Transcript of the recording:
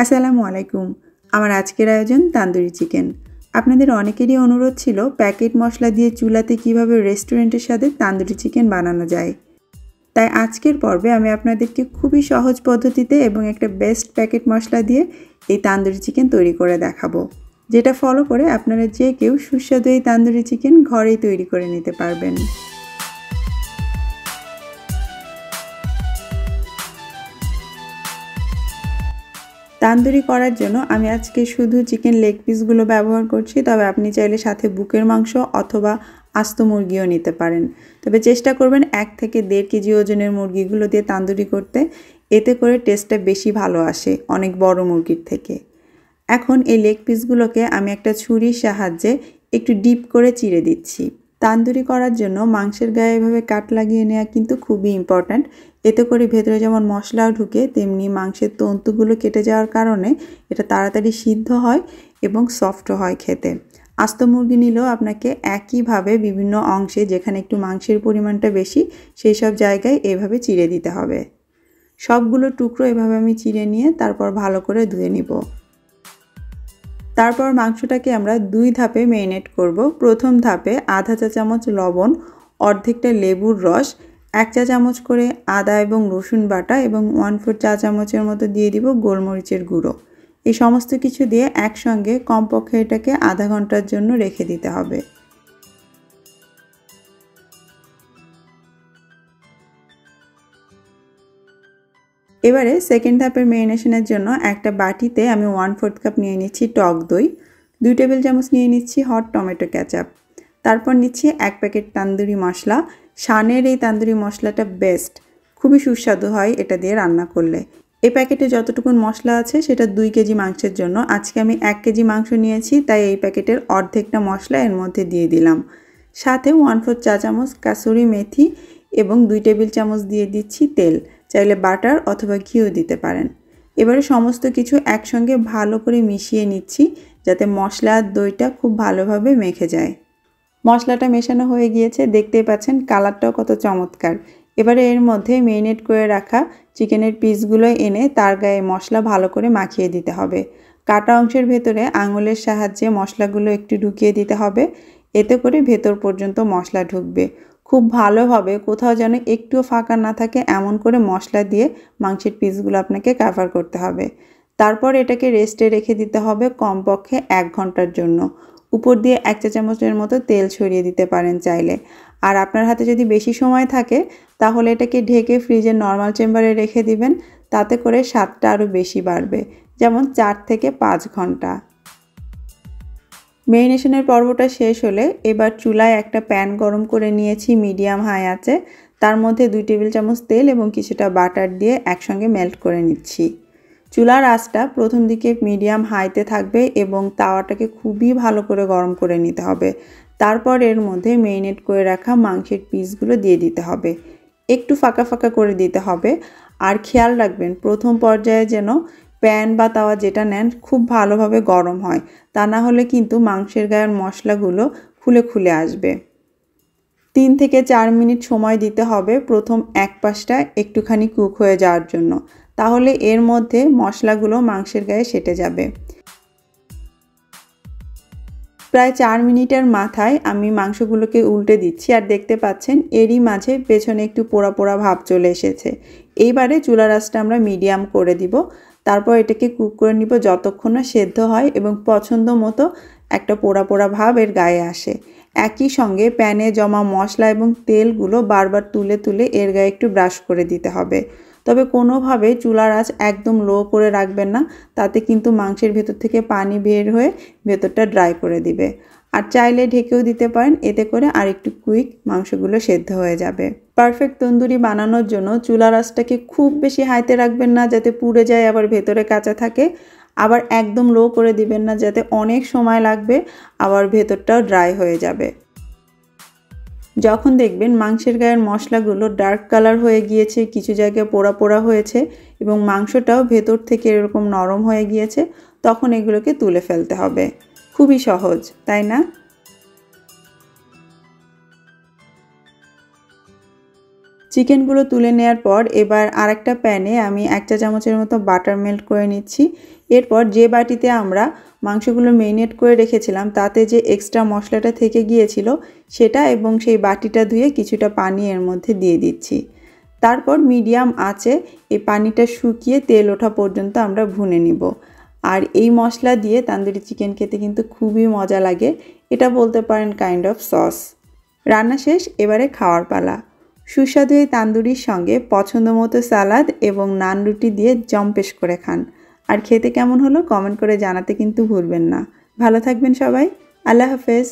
আসসালামু আলাইকুম। আমার আজকের আয়োজন তান্দুরি চিকেন। আপনাদের অনেকেরই অনুরোধ ছিল প্যাকেট মশলা দিয়ে চুলাতে কিভাবে রেস্টুরেন্টের স্বাদে তান্দুরি চিকেন বানানো যায়। তাই আজকের পর্বে আমি আপনাদেরকে খুবই সহজ পদ্ধতিতে এবং একটা বেস্ট প্যাকেট মশলা দিয়ে এই তান্দুরি চিকেন তৈরি করে দেখাবো, যেটা ফলো করে আপনারা যে কেউ সুস্বাদু এই তান্দুরি চিকেন ঘরেই তৈরি করে নিতে পারবেন। তান্দুরি করার জন্য আমি আজকে শুধু চিকেন লেগ পিসগুলো ব্যবহার করছি, তবে আপনি চাইলে সাথে বুকের মাংস অথবা আস্ত মুরগিও নিতে পারেন। তবে চেষ্টা করবেন 1 থেকে 1.5 কেজি ওজনের মুরগিগুলো দিয়ে তান্দুরি করতে, এতে করে টেস্টটা বেশি ভালো আসে অনেক বড় মুরগির থেকে। এখন এই লেগ পিসগুলোকে আমি একটা ছুরির সাহায্যে একটু ডিপ করে চিড়ে দিচ্ছি। তান্দুরি করার জন্য মাংসের গায়ে এভাবে কাট লাগিয়ে নেওয়া কিন্তু খুবই ইম্পর্ট্যান্ট। এতে করে ভেতরে যেমন মশলাও ঢুকে, তেমনি মাংসের তন্তুগুলো কেটে যাওয়ার কারণে এটা তাড়াতাড়ি সিদ্ধ হয় এবং সফটও হয় খেতে। আস্ত মুরগি নিলেও আপনাকে একইভাবে বিভিন্ন অংশে, যেখানে একটু মাংসের পরিমাণটা বেশি, সেই সব জায়গায় এভাবে চিড়ে দিতে হবে। সবগুলো টুকরো এভাবে আমি চিড়ে নিয়ে তারপর ভালো করে ধুয়ে নিব। তারপর মাংসটাকে আমরা 2 ধাপে ম্যারিনেট করব। প্রথম ধাপে আধা চা চামচ লবণ, অর্ধেকটা লেবুর রস, 1 চা চামচ করে আদা এবং রসুন বাটা এবং 1/4 চা চামচের মতো দিয়ে দিব গোলমরিচের গুঁড়ো। এই সমস্ত কিছু দিয়ে একসঙ্গে কমপক্ষে এটাকে আধা ঘন্টার জন্য রেখে দিতে হবে। এবারে সেকেন্ড ধাপের ম্যারিনেশনের জন্য একটা বাটিতে আমি 1/4 কাপ নিয়ে নিচ্ছি টক দই, 2 টেবিল চামচ নিয়ে নিচ্ছি হট টমেটো কেচাপ, তারপর নিচ্ছি 1 প্যাকেট তান্দুরি মশলা। শানের এই তান্দুরি মশলাটা বেস্ট, খুবই সুস্বাদু হয় এটা দিয়ে রান্না করলে। এই প্যাকেটে যতটুকু মশলা আছে সেটা 2 কেজি মাংসের জন্য। আজকে আমি 1 কেজি মাংস নিয়েছি, তাই এই প্যাকেটের অর্ধেকটা মশলা এর মধ্যে দিয়ে দিলাম। সাথে 1/4 চা চামচ কাসুরি মেথি এবং 2 টেবিল চামচ দিয়ে দিচ্ছি তেল, চাইলে বাটার অথবা ঘিও দিতে পারেন। এবারে সমস্ত কিছু একসঙ্গে ভালো করে মিশিয়ে নিচ্ছি, যাতে মশলা আর দইটা খুব ভালোভাবে মেখে যায়। মশলাটা মেশানো হয়ে গিয়েছে, দেখতেই পাচ্ছেন কালারটাও কত চমৎকার। এবারে এর মধ্যে ম্যারিনেট করে রাখা চিকেনের পিসগুলো এনে তার গায়ে মশলা ভালো করে মাখিয়ে দিতে হবে। কাটা অংশের ভেতরে আঙুলের সাহায্যে মশলাগুলো একটু ঢুকিয়ে দিতে হবে, এতে করে ভেতর পর্যন্ত মশলা ঢুকবে। খুব ভালোভাবে কোথাও যেন একটুও ফাঁকা না থাকে এমন করে মশলা দিয়ে মাংসের পিসগুলো আপনাকে কভার করতে হবে। তারপর এটাকে রেস্টে রেখে দিতে হবে কমপক্ষে 1 ঘন্টার জন্য। উপর দিয়ে 1 চা চামচের মতো তেল ছড়িয়ে দিতে পারেন চাইলে। আর আপনার হাতে যদি বেশি সময় থাকে তাহলে এটাকে ঢেকে ফ্রিজের নর্মাল চেম্বারে রেখে দিবেন, তাতে করে স্বাদটা আরও বেশি বাড়বে, যেমন 4 থেকে 5 ঘন্টা। ম্যারিনেশনের পর্বটা শেষ হলে এবার চুলায় একটা প্যান গরম করে নিয়েছি মিডিয়াম হাই আঁচে। তার মধ্যে 2 টেবিল চামচ তেল এবং কিছুটা বাটার দিয়ে একসঙ্গে মেল্ট করে নিচ্ছি। চুলার আঁচটা প্রথম দিকে মিডিয়াম হাইতে থাকবে এবং তাওয়াটাকে খুবই ভালো করে গরম করে নিতে হবে। তারপর এর মধ্যে ম্যারিনেট করে রাখা মাংসের পিসগুলো দিয়ে দিতে হবে, একটু ফাঁকা ফাঁকা করে দিতে হবে। আর খেয়াল রাখবেন প্রথম পর্যায়ে যেন প্যান বা তাওয়া যেটা নেন খুব ভালোভাবে গরম হয়, তা না হলে কিন্তু মাংসের গায়ের মশলাগুলো খুলে খুলে আসবে। 3 থেকে 4 মিনিট সময় দিতে হবে প্রথম এক পাশটা একটুখানি কুক হয়ে যাওয়ার জন্য, তাহলে এর মধ্যে মশলাগুলো মাংসের গায়ে সেটে যাবে। প্রায় 4 মিনিটের মাথায় আমি মাংসগুলোকে উল্টে দিচ্ছি, আর দেখতে পাচ্ছেন এরই মাঝে পেছনে একটু পোড়া পোড়া ভাব চলে এসেছে। এইবারে চুলার আঁচটা আমরা মিডিয়াম করে দিব। তারপর এটাকে কুক করে নিব যতক্ষণ না সেদ্ধ হয় এবং পছন্দ মতো একটা পোড়া পোড়া ভাব এর গায়ে আসে। একই সঙ্গে প্যানে জমা মশলা এবং তেলগুলো বারবার তুলে তুলে এর গায়ে একটু ব্রাশ করে দিতে হবে। তবে কোনোভাবে চুলার আঁচ একদম লো করে রাখবেন না, তাতে কিন্তু মাংসের ভেতর থেকে পানি বের হয়ে ভেতরটা ড্রাই করে দিবে। আর চাইলে ঢেকেও দিতে পারেন, এতে করে আর একটু কুইক মাংসগুলো সেদ্ধ হয়ে যাবে। পারফেক্ট তন্দুরি বানানোর জন্য চুলার আঁচটাকে খুব বেশি হাইতে রাখবেন না যাতে পুড়ে যায় আবার ভেতরে কাঁচা থাকে, আবার একদম লো করে দিবেন না যাতে অনেক সময় লাগবে আবার ভেতরটাও ড্রাই হয়ে যাবে। যখন দেখবেন মাংসের গায়ের মশলাগুলো ডার্ক কালার হয়ে গিয়েছে, কিছু জায়গায় পোড়া পোড়া হয়েছে এবং মাংসটাও ভেতর থেকে এরকম নরম হয়ে গিয়েছে, তখন এগুলোকে তুলে ফেলতে হবে। খুবই সহজ, তাই না? চিকেনগুলো তুলে নেওয়ার পর এবার আরেকটা প্যানে আমি 1 চা চামচের মতো বাটার মেল্ট করে নিচ্ছি। এরপর যে বাটিতে আমরা মাংসগুলো মেরিনেট করে রেখেছিলাম তাতে যে এক্সট্রা মশলাটা থেকে গিয়েছিল সেটা এবং সেই বাটিটা ধুয়ে কিছুটা পানি এর মধ্যে দিয়ে দিচ্ছি। তারপর মিডিয়াম আঁচে এই পানিটা শুকিয়ে তেল ওঠা পর্যন্ত আমরা ভুনে নিব। আর এই মশলা দিয়ে তান্দুরি চিকেন খেতে কিন্তু খুবই মজা লাগে। এটা বলতে পারেন কাইন্ড অফ সস। রান্না শেষ, এবারে খাওয়ার পালা। সুস্বাদু এই তান্দুরির সঙ্গে পছন্দ মতো সালাদ এবং নান রুটি দিয়ে জম্পেশ করে খান। আর খেতে কেমন হলো কমেন্ট করে জানাতে কিন্তু ভুলবেন না। ভালো থাকবেন সবাই। আল্লাহ হাফেজ।